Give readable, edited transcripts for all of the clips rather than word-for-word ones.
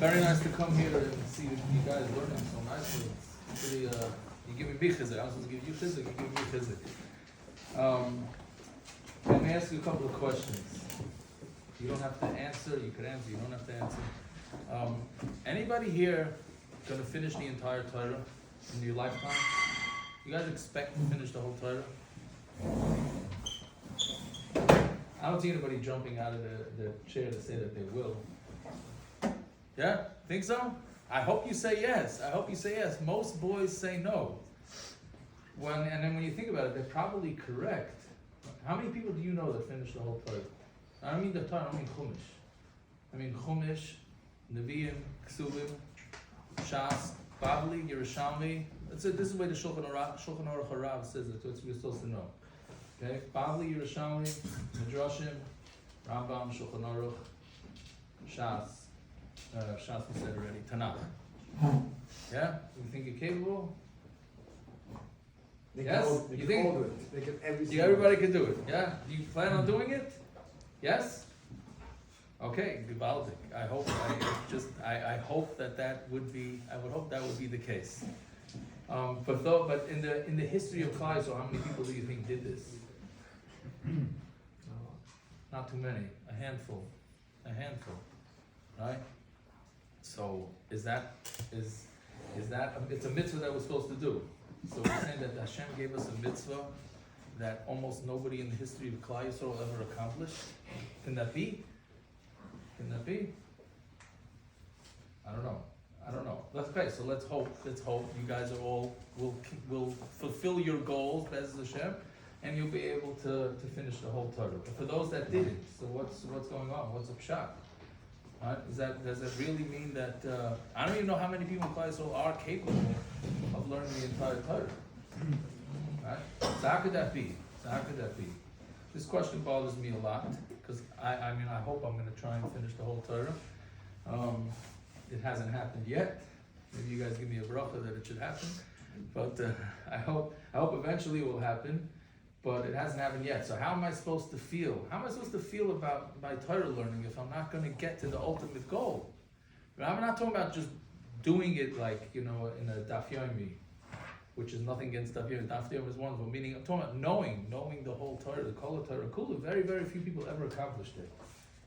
Very nice to come here and see you guys learning so nicely. It's pretty, you give me big chizuk. I was supposed to give you chizuk, you give me chizuk. Let me ask you a couple of questions. You don't have to answer, you can answer, you don't have to answer. Anybody here gonna finish the entire Torah in your lifetime? You guys expect to finish the whole Torah? I don't see anybody jumping out of the chair to say that they will. Yeah? Think so? I hope you say yes. I hope you say yes. Most boys say no. And then when you think about it, they're probably correct. How many people do you know that finish the whole Torah? I don't mean the Torah, I don't mean Chumash. I mean Chumash, Nevi'im, Ksuvim, Shas, Bavli, Yerushalmi. This is the way the Shulchan Aruch Harav says it. That's what you're supposed to know. Okay? Bavli, Yerushalmi, Midrashim, Rambam, Shulchan Aruch, Shas. Shas we said already. Tanakh. Yeah? You think you're capable? Yes? You think? They can Everybody can do it. Yeah? Do you plan on doing it? Yes? Okay, gewaldig. I hope that would be the case. But in the history of Klal Yisrael, how many people do you think did this? Not too many. A handful, right? So it's a mitzvah that we're supposed to do. So we're saying that Hashem gave us a mitzvah that almost nobody in the history of Klal Yisrael ever accomplished. Can that be? I don't know. So let's hope you guys are all will fulfill your goals, Bez Hashem, and you'll be able to finish the whole Torah. But for those that didn't, so what's going on? What's a pshat? Does that really mean that I don't even know how many people in Klal Yisrael are capable of learning the entire Torah? Right? So how could that be? This question bothers me a lot because I hope I'm going to try and finish the whole Torah. It hasn't happened yet. Maybe you guys give me a bracha that it should happen, but I hope eventually it will happen. But it hasn't happened yet. So how am I supposed to feel? How am I supposed to feel about my Torah learning if I'm not going to get to the ultimate goal? But I'm not talking about just doing it like, in a daf yomi, which is nothing against daf yomi. Daf yomi is wonderful. Meaning, I'm talking about knowing the whole Torah, the Kol Torah. Kula. Very, very few people ever accomplished it.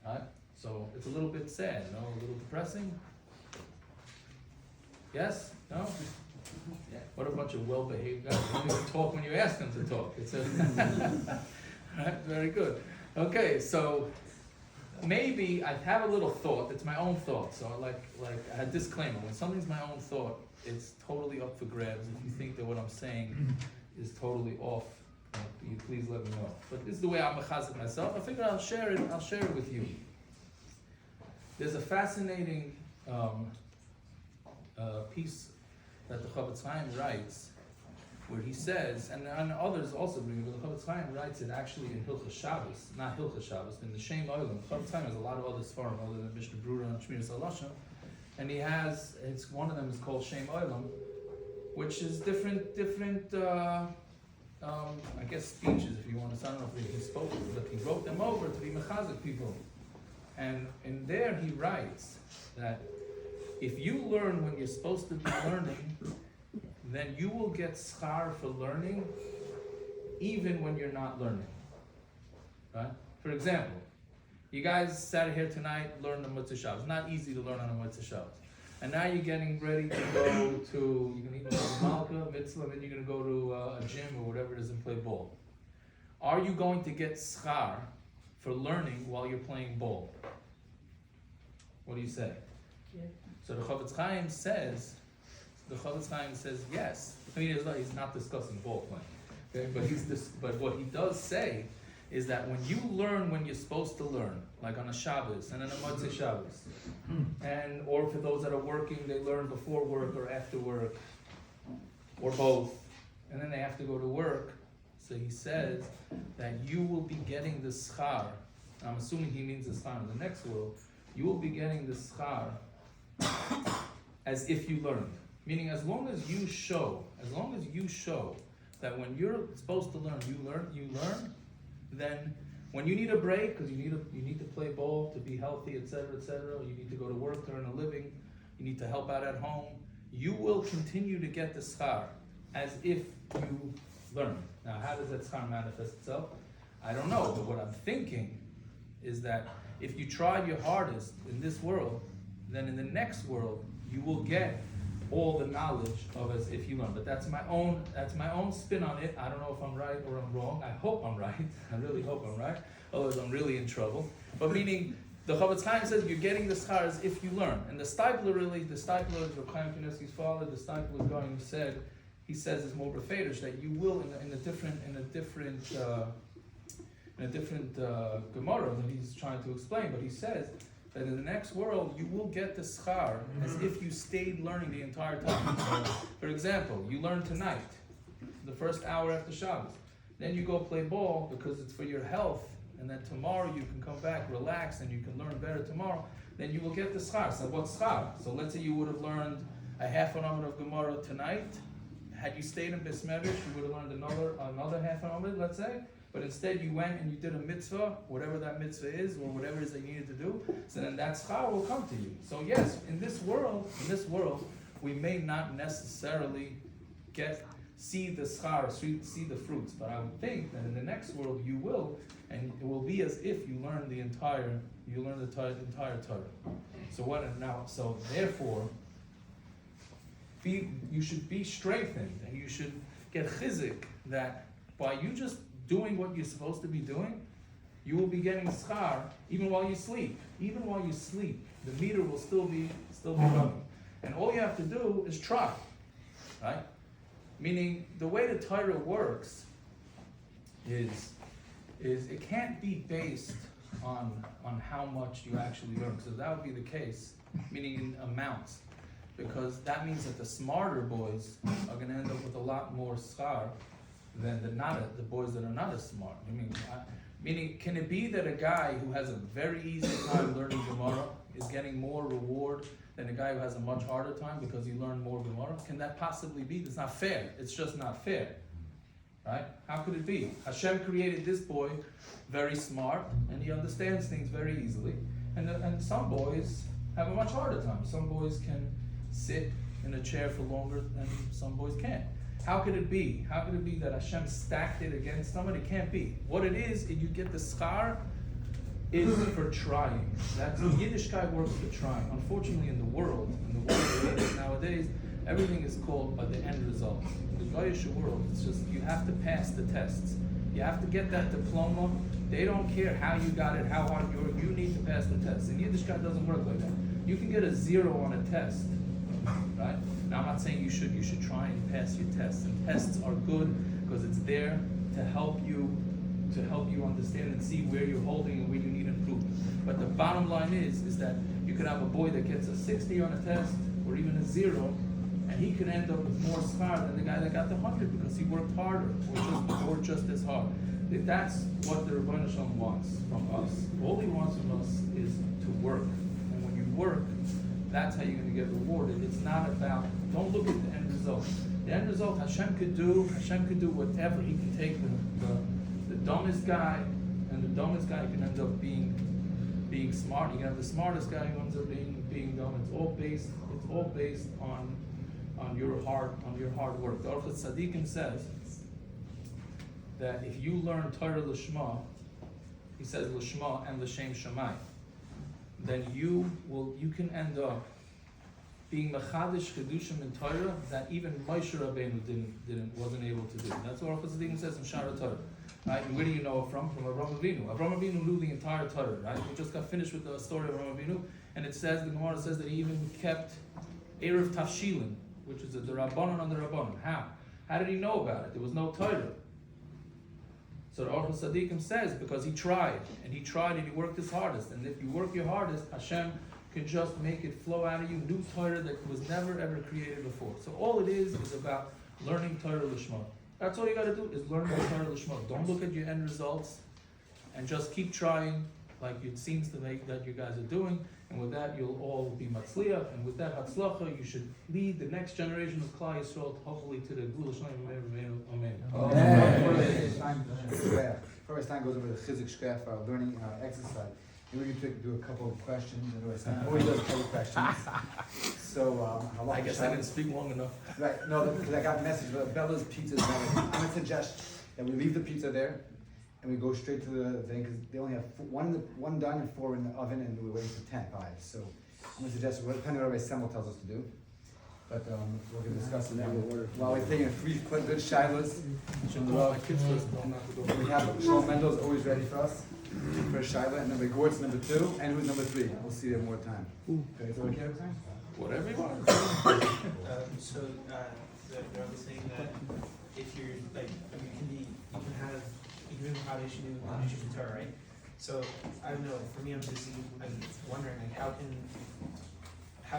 Right? So it's a little bit sad, a little depressing. Yes? No? Yeah. What a bunch of well-behaved guys. They don't even talk when you ask them to talk. Right? Very good. Okay, so maybe I have a little thought. It's my own thought. So like I had a disclaimer. When something's my own thought, it's totally up for grabs. If you think that what I'm saying is totally off, you please let me know. But this is the way I'm mechazik myself. I figured I'll share it with you. There's a fascinating piece that the Chofetz Chaim writes, where he says, and others also bring it, but the Chofetz Chaim writes it actually in Hilchos Shabbos, not Hilchos Shabbos, in the Shem Olam. The Chofetz Chaim has a lot of other svarim other than Mishnah Brura and Shmiras Halashon, and he has, one of them is called Shem Olam, which is different I guess speeches, if you want to. I don't know if he spoke, but he wrote them over to be mechazik people. And in there he writes that if you learn when you're supposed to be learning, then you will get schar for learning even when you're not learning. Right? For example, you guys sat here tonight, learned the Motzei Shabbos. It's not easy to learn on a Motzei Shabbos. And now you're getting ready to go to, you're going to go to Malka, Mitzvah, and then you're going to go to a gym or whatever it is and play ball. Are you going to get schar for learning while you're playing ball? What do you say? Yeah. So the Chofetz Chaim says yes. I mean, he's not discussing ball playing, okay? But what he does say is that when you learn when you're supposed to learn, like on a Shabbos and on a Motzei Shabbos, or for those that are working, they learn before work or after work, or both, and then they have to go to work. So he says that you will be getting the schar. I'm assuming he means the schar in the next world. You will be getting the schar as if you learned. Meaning, as long as you show that when you're supposed to learn, you learn, then When you need a break, because you need to play ball to be healthy, etc., or you need to go to work to earn a living, you need to help out at home, you will continue to get the schar as if you learn. Now, how does that schar manifest itself? I don't know, but what I'm thinking is that if you tried your hardest in this world, then in the next world you will get all the knowledge of as if you learn. But that's my own spin on it. I don't know if I'm right or I'm wrong. I hope I'm right. I really hope I'm right. Otherwise I'm really in trouble. But meaning the Chavetz Chaim says you're getting the schar as if you learn. And the Steipler is Reb Chaim Kanievsky's father. The Steipler is going who said, he says it's more befedish that you will in a different Gemara that he's trying to explain. But he says that in the next world you will get the schar as if you stayed learning the entire time. For example, you learn tonight, the first hour after Shabbos. Then you go play ball because it's for your health, and then tomorrow you can come back, relax, and you can learn better tomorrow. Then you will get the schar. So what's schar? So let's say you would have learned a half an hour of Gemara tonight. Had you stayed in Bismerish, you would have learned another half an hour, let's say. But instead you went and you did a mitzvah, whatever that mitzvah is, or whatever it is that you needed to do, so then that schar will come to you. So yes, in this world, we may not necessarily see the schar, see the fruits, but I would think that in the next world you will, and it will be as if you learn the entire Torah. So therefore, you should be strengthened, and you should get chizik that by you just doing what you're supposed to be doing, you will be getting schar even while you sleep. Even while you sleep, the meter will still be running. And all you have to do is try, right? Meaning the way the Torah works is it can't be based on how much you actually learn. So that would be the case, meaning in amounts, because that means that the smarter boys are going to end up with a lot more schar than the boys that are not as smart. Meaning, can it be that a guy who has a very easy time learning Gemara is getting more reward than a guy who has a much harder time because he learned more Gemara? Can that possibly be? It's not fair. It's just not fair, right? How could it be? Hashem created this boy very smart, and he understands things very easily, and some boys have a much harder time. Some boys can sit in a chair for longer than some boys can't. How could it be? How could it be that Hashem stacked it against someone? It can't be. What it is you get the schar is for trying. That's Yiddishkeit works for trying. Unfortunately, in the world nowadays, everything is called by the end result. In the YHSA world, it's just you have to pass the tests. You have to get that diploma. They don't care how you got it, how hard you need to pass the test. And Yiddishkeit doesn't work like that. You can get a 0 on a test, right? Now, I'm not saying you should try and pass your tests. And tests are good because it's there to help you understand and see where you're holding and where you need improvement. But the bottom line is that you could have a boy that gets a 60 on a test or even a 0, and he could end up with more schar than the guy that got the 100 because he worked harder or just as hard. That's what the Rebbeinu Shalom wants from us. All he wants from us is to work. And when you work, that's how you're going to get rewarded. It's not about, don't look at the end result. The end result, Hashem could do whatever. He can take the dumbest guy, and the dumbest guy can end up being smart. You can have the smartest guy who ends up being dumb. It's all based on your hard work. The Orchot Tzadikim says that if you learn Torah L'Shma, he says L'Shma and L'Shem Shammai, then you can end up being mechadish kedushim in Torah that even Moshe Rabbeinu wasn't able to do. That's what Orchot Tzadikim says in Shara Torah. Right? And where do you know it from? From Avraham Avinu. Avraham Avinu knew the entire Torah. Right? We just got finished with the story of Avraham Avinu, and it says the Gemara says that he even kept Erev Tafshilin, which is the Rabbanon on the Rabbanon. How did he know about it? There was no Torah. So the Orchot Tzadikim says because he tried and he worked his hardest. And if you work your hardest, Hashem can just make it flow out of you, new Torah that was never ever created before. So all it is about learning Torah L'Shma. That's all you got to do is learn the Torah L'Shma. Don't look at your end results, and just keep trying like it seems to make that you guys are doing. and with that you'll all be matzliach, and with that hatzlacha you should lead the next generation of Klal Yisrael hopefully to the Gula Shalom. Amen. Before Stein goes over the chizik shkaf, our learning exercise, maybe we could do a couple of questions. Stein always does a couple of questions. So I guess I didn't speak long enough. Right, no, because I got a message. Bella's Pizza is better. I'm gonna suggest that we leave the pizza there and we go straight to the thing because they only have one done and 4 in the oven, and we're waiting for 10 pies. So I'm gonna suggest, depending on what Rabbi Semmel tells us to do. But we're gonna discuss it now. While we're taking 3 good shilas. We have Shlomo Mendel's always ready for us. First shilah, and then the Gort's number 2, and who's number 3. We'll see them more time. Okay, is that okay every time? Whatever you want. So they're always saying that if you're like, I mean, you can have how they should do the Torah, right? So I don't know. For me, I'm wondering like how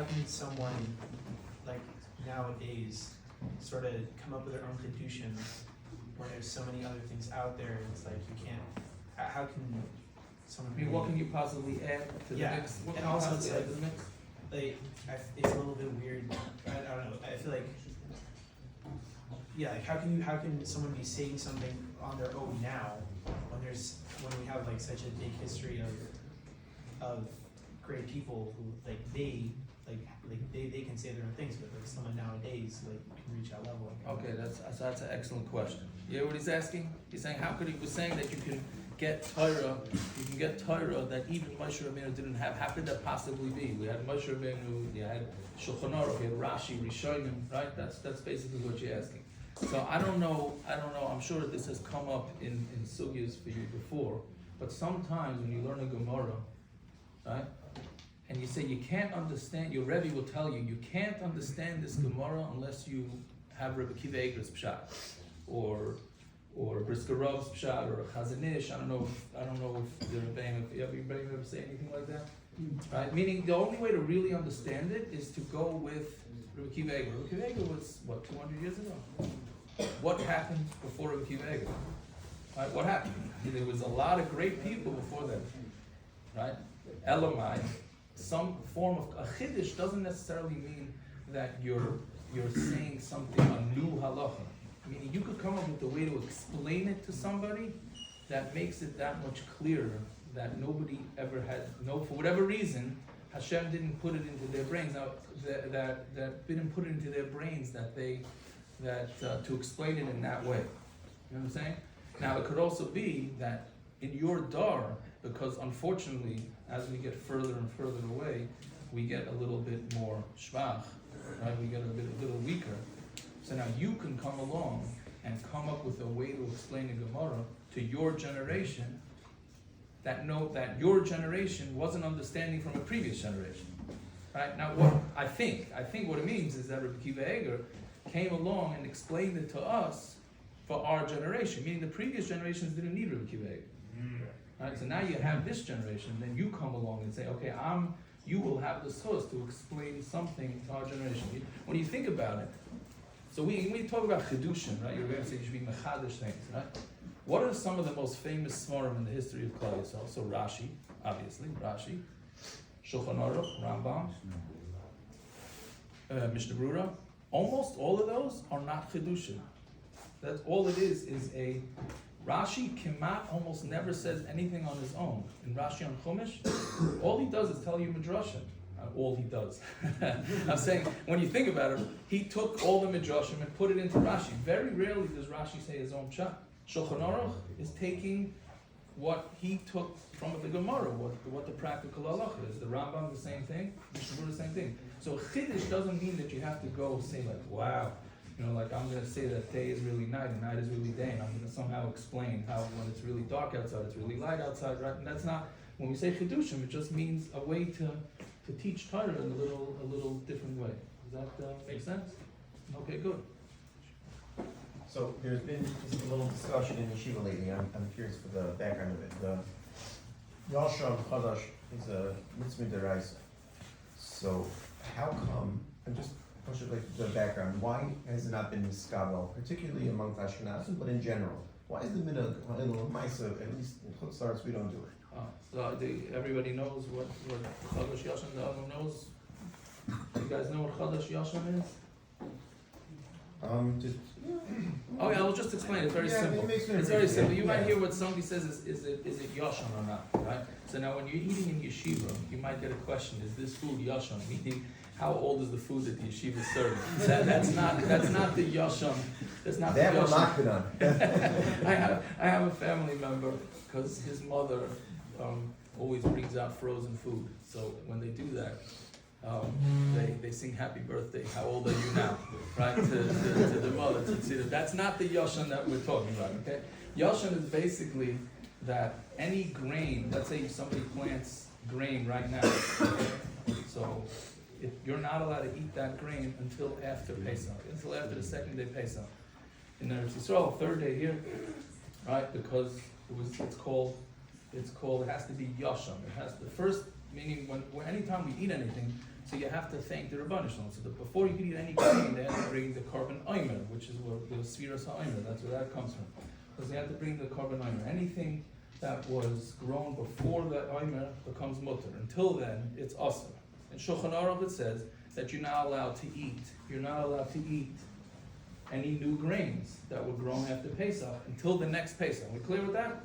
can someone like nowadays sort of come up with their own kedushin when there's so many other things out there, and it's like you can't. How can someone? I mean, what can you possibly add to the mix? What and can also you it's possibly add to the mix? like it's a little bit weird. I don't know. I feel like like how can someone be saying something on their own now when we have like such a big history of great people who they can say their own things, but like someone nowadays like can reach that level. Okay, that's an excellent question. You hear what he's asking? He's saying he was saying that you can get Torah that even Moshe Rabbeinu didn't have. How could that possibly be? We had Moshe Rabbeinu, you had Shulchan Aruch, you had Rashi, Rishonim, right? That's basically what you're asking. So I don't know. I'm sure that this has come up in sugyas for you before, but sometimes when you learn a Gemara, right, and you say you can't understand, your Rebbe will tell you you can't understand this Gemara unless you have Rabbi Akiva Eiger's pshat, or Brisker Rav's pshat, or a Chazanish. I don't know if the Rebbeim ever say anything like that, right? Meaning the only way to really understand it is to go with Rabbi Akiva Eiger. Rabbi Akiva Eiger was 200 years ago. What happened before Rabbi Akiva Eiger? Right? What happened? There was a lot of great people before them, right? Elamai, some form of a chiddush doesn't necessarily mean that you're saying something a new halacha. Meaning you could come up with a way to explain it to somebody that makes it that much clearer that nobody ever had. For whatever reason, Hashem didn't put it into their brains. Now that didn't put it into their brains to explain it in that way. You know what I'm saying? Now it could also be that in your dar, because unfortunately, as we get further and further away, we get a little bit more shvach, right? We get a little weaker. So now you can come along and come up with a way to explain the Gemara to your generation that your generation wasn't understanding from a previous generation. Right? Now what I think what it means is that Rabbi Akiva Eiger came along and explained it to us for our generation, meaning the previous generations didn't need Rabbi Akiva Eiger. Right? So now you have this generation, then you come along and say, okay, you will have the source to explain something to our generation. When you think about it, so we talk about Chidushin, right? You're going to say you should be Mechadish things, right? What are some of the most famous Smarim in the history of Klal Yisrael? So Rashi, obviously, Shulchan Aruch, Rambam, Mishnah Brura. Almost all of those are not Chidushin. That's all it is a Rashi Kemat almost never says anything on his own. In Rashi on Chumash, all he does is tell you Midrashim. All he does. I'm saying, when you think about it, he took all the Midrashim and put it into Rashi. Very rarely does Rashi say his own pshat. Shulchan Aruch is taking what he took from the Gemara, what the practical halacha is. The Rambam, the same thing. Mishnah Brura, the same thing. So Chiddush doesn't mean that you have to go say like, wow, like I'm going to say that day is really night and night is really day, and I'm going to somehow explain how when it's really dark outside, it's really light outside, right? And that's not, when we say Chiddushim, it just means a way to teach Torah in a little different way. Does that make sense? Okay, good. So there's been just a little discussion in Yeshiva lately. I'm curious for the background of it. The Rosh Chodesh is a mitzvah deraisa. So how come, and just push it like the background, why has it not been miskabel, particularly among Ashkenazim, but in general? Why is the minhag in Maisa, at least in Chutz La'aretz, we don't do it? Everybody knows what Chadash Yashan, the other knows. You guys know what Chadash Yashan is? Just, Oh yeah, I'll just explain. It's very yeah, simple. it makes me It's very appreciate simple. it. You might Yeah. hear what somebody says is it Yashan or not, right? So now when you're eating in yeshiva, you might get a question: is this food Yashan? Meaning, how old is the food that the yeshiva is serving? That's not the Yashan. That's not that the we're Yashan. knocking on. I have a family member because his mother always brings out frozen food. So when they do that, they sing happy birthday, how old are you now? Right, to the mother, to see that. That's not the Yashan that we're talking about, okay? Yashan is basically that any grain, let's say somebody plants grain right now, so you're not allowed to eat that grain until after Pesach, until after the second day Pesach. In Eretz Yisrael, third day here, right, because it has to be Yashan. It has the first, meaning when anytime we eat anything, so you have to thank the Rabbanan. So that before you can eat any grain, they have to bring the carbon omer, which is where the Sfiras HaOmer, that's where that comes from. Because they have to bring the carbon omer. Anything that was grown before that omer becomes mutter. Until then, it's asr. In Shulchan Aruch it says that you're not allowed to eat any new grains that were grown after Pesach until the next Pesach. We clear with that?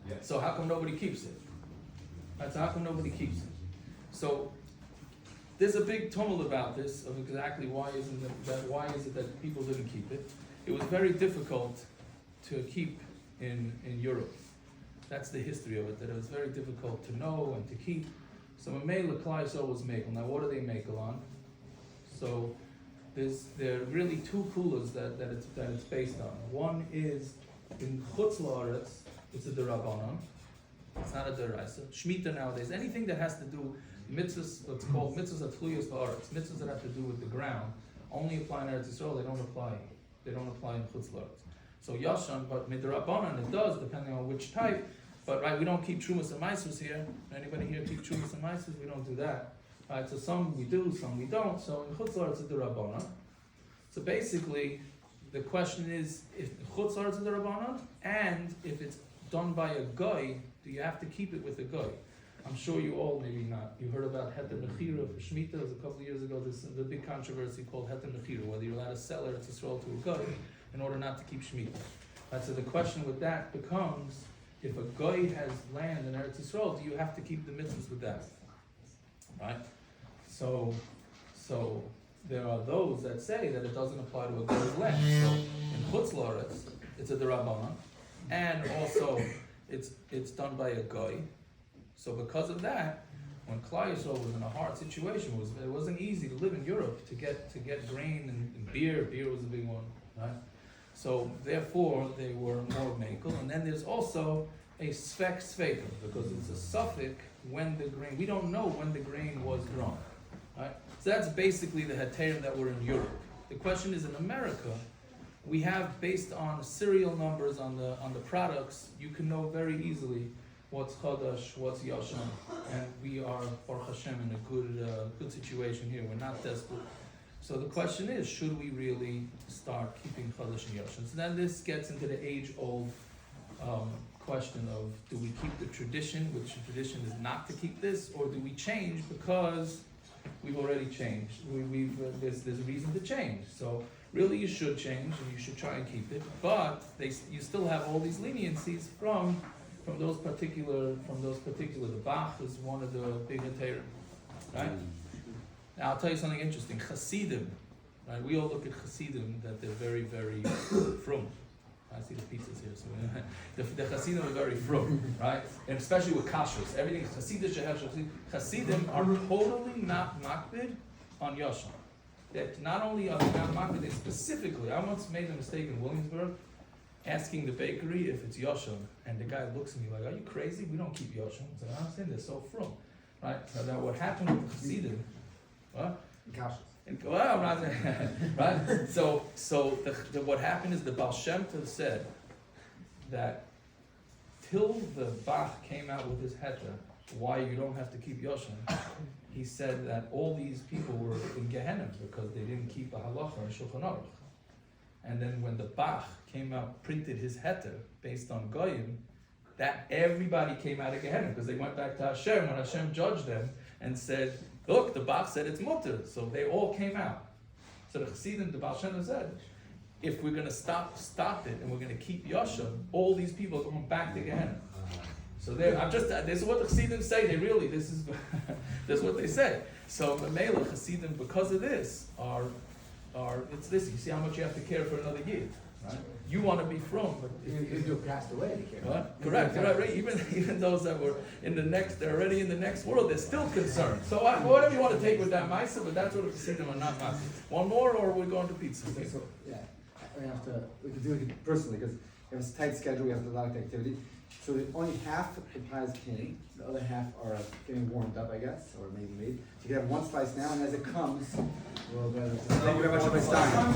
Yes. So how come nobody keeps it? Right, so how come nobody keeps it? So there's a big tumult about this of exactly why is it that people didn't keep it. It was very difficult to keep in Europe. That's the history of it, that it was very difficult to know and to keep. So Mamela Klai was makel. Now what do they makel on? So there are really two kulas that it's based on. One is in Chutz La'aretz, it's a derabanan. It's not a deraisa. Shemitah nowadays, anything that has to do mitzvahs, what's called mitzvahs atluyos ba'aretz, mitzvahs that have to do with the ground, only apply in Eretz Yisrael. They don't apply in Chutz La'aretz. So Yashan, but midrabanan it does, depending on which type. But right, we don't keep trumas and maisus here. Anybody here keep trumas and maisus? We don't do that. Right, so some we do, some we don't. So in Chutz La'aretz it's a derabanan. So basically, the question is, if Chutz La'aretz is a derabanan, and if it's done by a guy, do you have to keep it with a guy? I'm sure you all, maybe not. You heard about Heter Mechira for Shemitah. It was a couple of years ago. This the big controversy called Heter Mechira, whether you're allowed to sell Eretz Yisrael to a guy in order not to keep Shemitah. Right, so the question with that becomes, if a guy has land in Eretz Yisrael, do you have to keep the mitzvahs with that? Right? So there are those that say that it doesn't apply to a guy's land. So in Chutz La'aretz, it's a derabanan, and also it's done by a guy. So because of that, when Klai Yisrael was in a hard situation, it wasn't easy to live in Europe to get grain and beer. Beer was a big one, right? So therefore they were more makel. And then there's also a svek sveikum, because it's a suffix when the grain. We don't know when the grain was grown, right? So that's basically the heterim that were in Europe. The question is, in America, we have, based on serial numbers on the products, you can know very easily what's Chadash, what's Yashan, and we are, Baruch Hashem, in a good situation here. We're not desperate. So the question is, should we really start keeping Chadash and Yashan? So then this gets into the age-old question of, do we keep the tradition, which the tradition is not to keep this, or do we change because we've already changed? There's a reason to change. So really you should change, and you should try and keep it, but you still have all these leniencies from those particular, the Bach is one of the big heterim, right? Now I'll tell you something interesting. Hasidim, right? We all look at Hasidim that they're very, very frum. I see the pizzas here, so the Hasidim are very frum, right? And especially with kashrus, everything Hasidish, Hasidim are totally not makbid on Yashan. That not only are they not makbid, they specifically. I once made a mistake in Williamsburg, asking the bakery if it's Yashan, and the guy looks at me like, "Are you crazy? We don't keep Yashan." I said, "I understand, they're so frum, right?" So now what happened with the Hasidim? What? Well, I'm not right. So what happened is the Baal Shem Tov said that till the Bach came out with his heter, why you don't have to keep Yashan, he said that all these people were in Gehenna because they didn't keep a halacha in Shulchan Aruch. And then when the Bach came out, printed his heter based on Goyim, that everybody came out of Gehenna because they went back to Hashem when Hashem judged them and said, look, the Bach said it's mutter, so they all came out. So the Chassidim, the Baal Shem Tov said, if we're going to stop it and we're going to keep Yashem, all these people are going back to Gehenna. So this is what the Chassidim say. This is what they say. So Mela Chassidim, because of this, it's this. You see how much you have to care for another yid, right? You want to be from, but If you passed away, you can't. what? Correct, right? Even those that were they're already in the next world, they're still concerned. So whatever you want to take with that Maisa, but that's what the Chassidim are not Maisa. One more, or we're going to pizza? Okay, so, yeah, we can do it personally, because we have a tight schedule, we have a lot of activity. So only half the pies came, the other half are getting warmed up, I guess, or maybe made. So you can have one slice now, and as it comes, we'll go. Thank you very much, Rabbi Stein.